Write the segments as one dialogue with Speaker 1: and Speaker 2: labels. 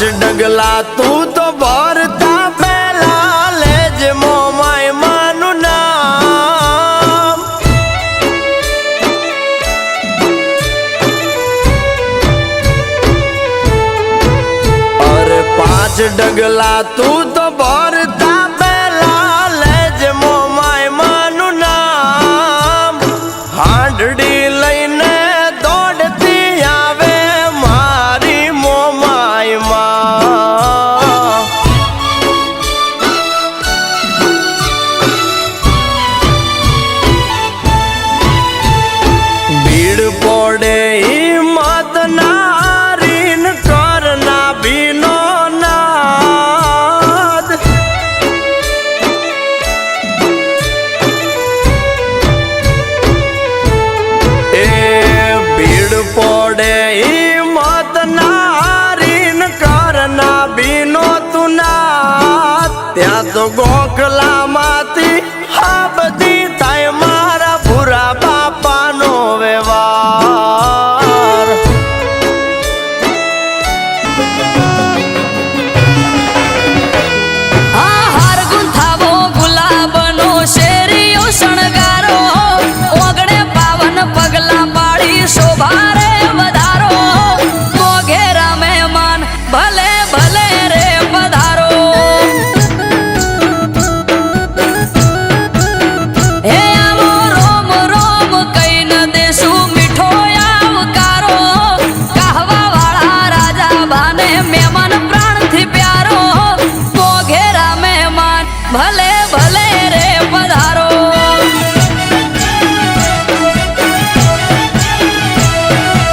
Speaker 1: ડગલા તું તો ભરતા પેલા લેજ મોમાય માનું નામ અરે 5 ડગલા તું તો ભરતા પેલા લેજ મોમાય માનું નામ હાંડડી લઈને દોડતી આવે મારી મોમાય માં ભીડ પડે મત નારીન કરના ભીનો નાદ એ ભીડ પડે મત નારીન કરના ભીનો તું નાદ ત્યાં તો ગોખલામાંથી આ બધી થાય મારા ભૂરા બાપાનો વ્યવહાર
Speaker 2: હાર ગુંથાવો ગુલાબનો શેરીઓ શણગારો ઓગણે પાવન પગલા પાડી શોભા રે વધારો મોઘેરા મહેમાન ભલે ભલે રે પધારો હે આવો રોમ રોમ કઈ ન દેશું મીઠો આવકારો કહવા વાળા રાજા બાને મહેમાન પ્રાણથી પ્યારો મોઘેરા મહેમાન ભલે ભલે રે પધારો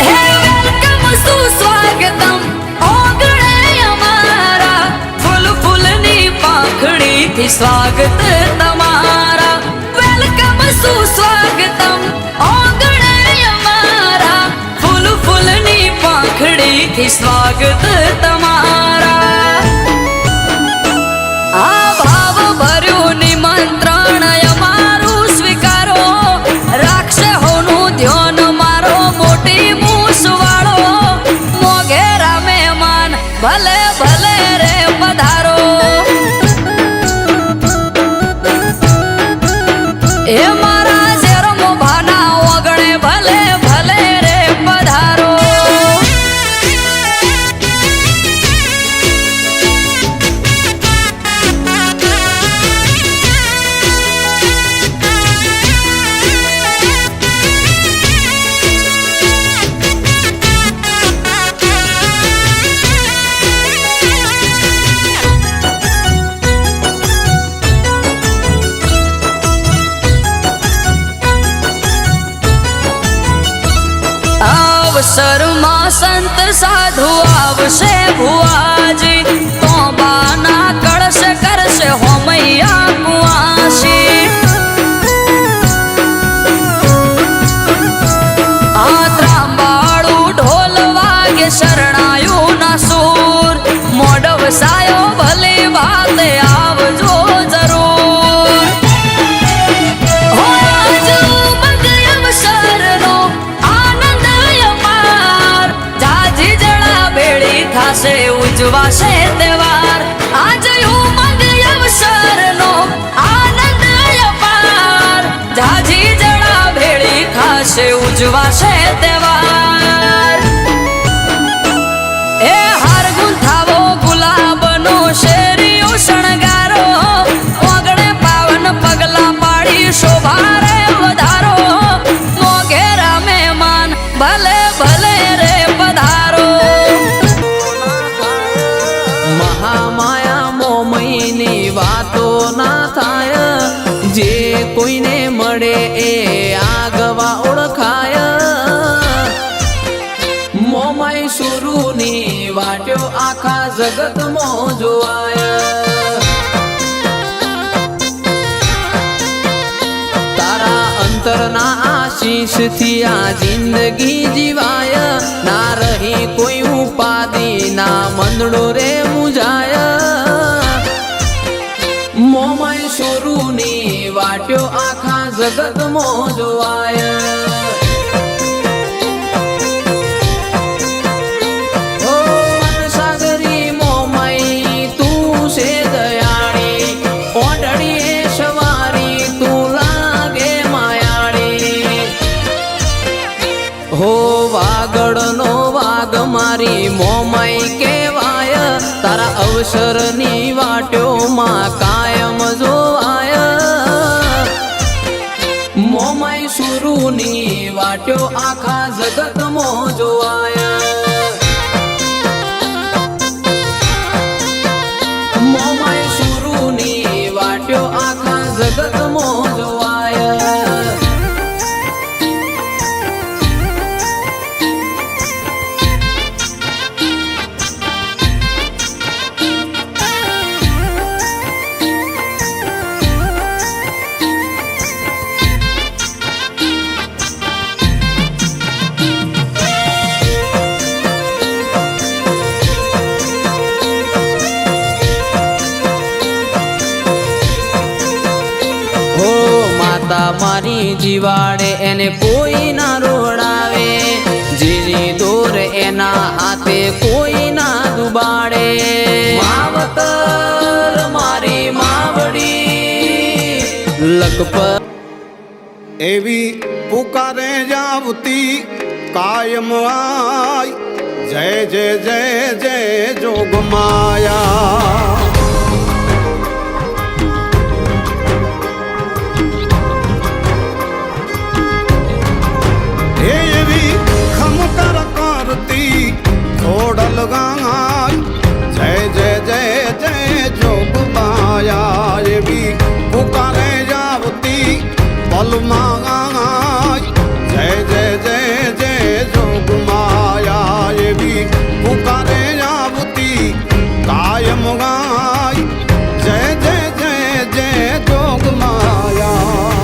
Speaker 2: હે વેલકમ સુસ્વાગતમ ઓગણે અમારા ફૂલ ફૂલની પાંખડીથી સ્વાગત તમારા વેલકમ સુસ્વાગતમ ઓગણે અમારા ફૂલ ફૂલની પાંખડીથી સ્વાગત તમારા આ ભાવ ભર્યું નિમંત્રણ અમારું સ્વીકારો રાખશે હોનું ધ્યાન મારો મોટી મૂસવાળો મોઘેરા મહેમાન ભલે ભલે રે પધારો એ મારા શેર મોભાના ઓગણે ભલે ભલે રે પધારો અવસરમાં સંત સાધુ આવશે ભુવાજી તો બાના કળશ કરશે હોમૈયા કુવાસી આ ત્રાંબાળું ઢોલ વાગે શરણાયું ના સૂર મોઢવ સાયો ભલે વાતે આવજો જરૂર હો આજુ મગ અવસરનો આનંદ અપાર જાજી જડા ભેળી થાશે ઉજવાશે તહેવાર આજ ઉમંગ અવસરનો આનંદ અપાર જાજી જડા ભેળી થાશે ઉજવાશે તહેવાર એ હાર ગુંથાવો ગુલાબનો શેરીઓ શણગારો ઓગણે પાવન પગલા પાડી શોભા રે વધારો મોઘેરા મહેમાન ભલે ભલે રે પધારો
Speaker 3: મહામાયા મોમયની વાતો ના થાય જે કોઈને મળે એ આગવા ઓળખાય મોમય સુરુની વાટ્યો આખા જગતમાં જોવાય તારા અંતરના આશીષથી આ જિંદગી જીવાય ના રહી કોઈ ઉપાધિ ના મંદડો રે મુજાય મોમય સુરુની વાટ્યો આખા જગતમાં જોવાય ઓ મનસાગરી અવસરની વાટ્યોમાં કાયમ જોવાય મોમાઈ સુરુની વાટ્યો આખા જગતમાં જોવાય મોમાઈ સુરુની વાટ્યો આખા જગતમાં જોવાય મારી જીવાડે એને કોઈ ના રોડાવે જીની દોર એના હાથે કોઈ ના દુબાડે માવતર મારી માવડી લખપત
Speaker 1: એવી પુકારે જાવતી કાયમ આય જય જય જય જય જોગ માયા ખોડલ ગાય જય જય જય જય જોગ માયા એવી પુકારે જાવતી પલમાં ગાય જય જય જય જય જોગ માયા એવી પુકારે જાવતી કાયમ ગાય જય જય જય જય જોગ માયા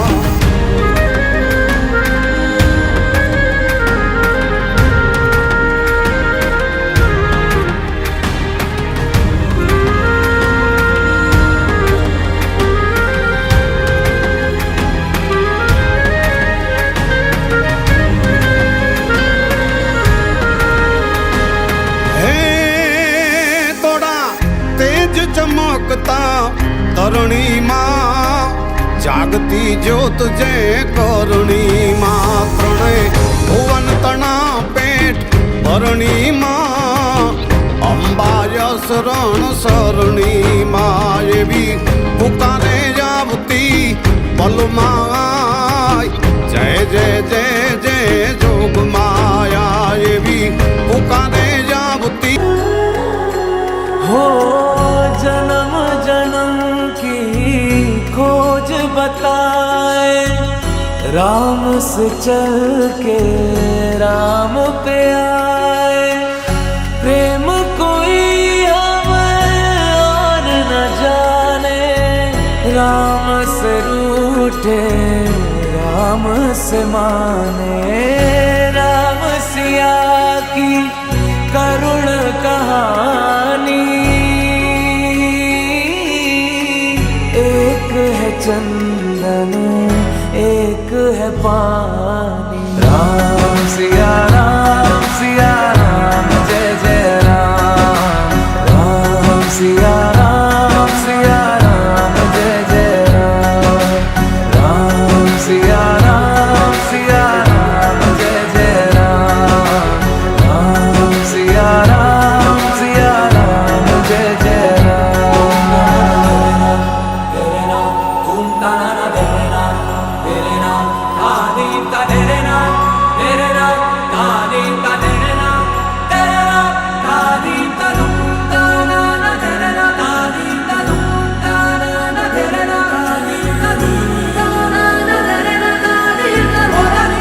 Speaker 1: ચમકતા તરણીમાં જાગતી જ્યોત જે કરણીમાં ત્રણે ભુવન તણા પેટ ભરણીમાં અંબાય શરણ સરણીમાં એવી પુકારે જાવતી પલમાં જય જય જય જય જોગ માયા એવી પુકારે જાવતી
Speaker 4: हो जन्म जन्म की खोज बताए राम से चल के राम पे आए प्रेम कोई हमें और न जाने राम से रूठे राम से माने राम सिया की करुण कहानी एक है चंदन एक है पानी राम सिया राम जय जय राम राम सिया राम जय जय राम राम सिया राम जय जय राम राम सिया राम जय जय राम तेरे नाम ओम ताना तेरे नाम आदि का तेरे नाम आदि का तेरे नाम आदि का ताना तेरे नाम आदि का ताना तेरे नाम आदि का ताना तेरे नाम आदि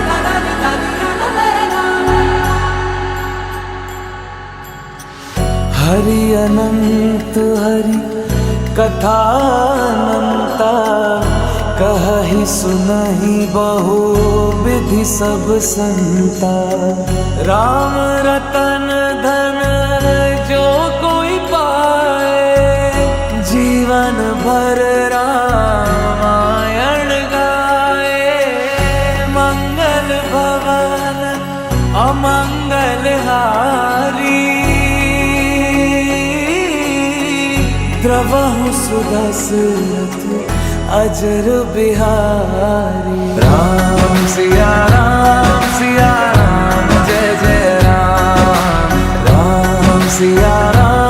Speaker 4: का तेरे नाम हरि अनंत हरि कथा अनंता कहि सुनहि बहु विधि सब संता राम रतन धन जो कोई पाए जीवन भर रामायण गाए मंगल भवन अमंगल हारी द्रवहु सुदशरथ अजर बिहारी राम सिया राम जय जय राम राम सिया राम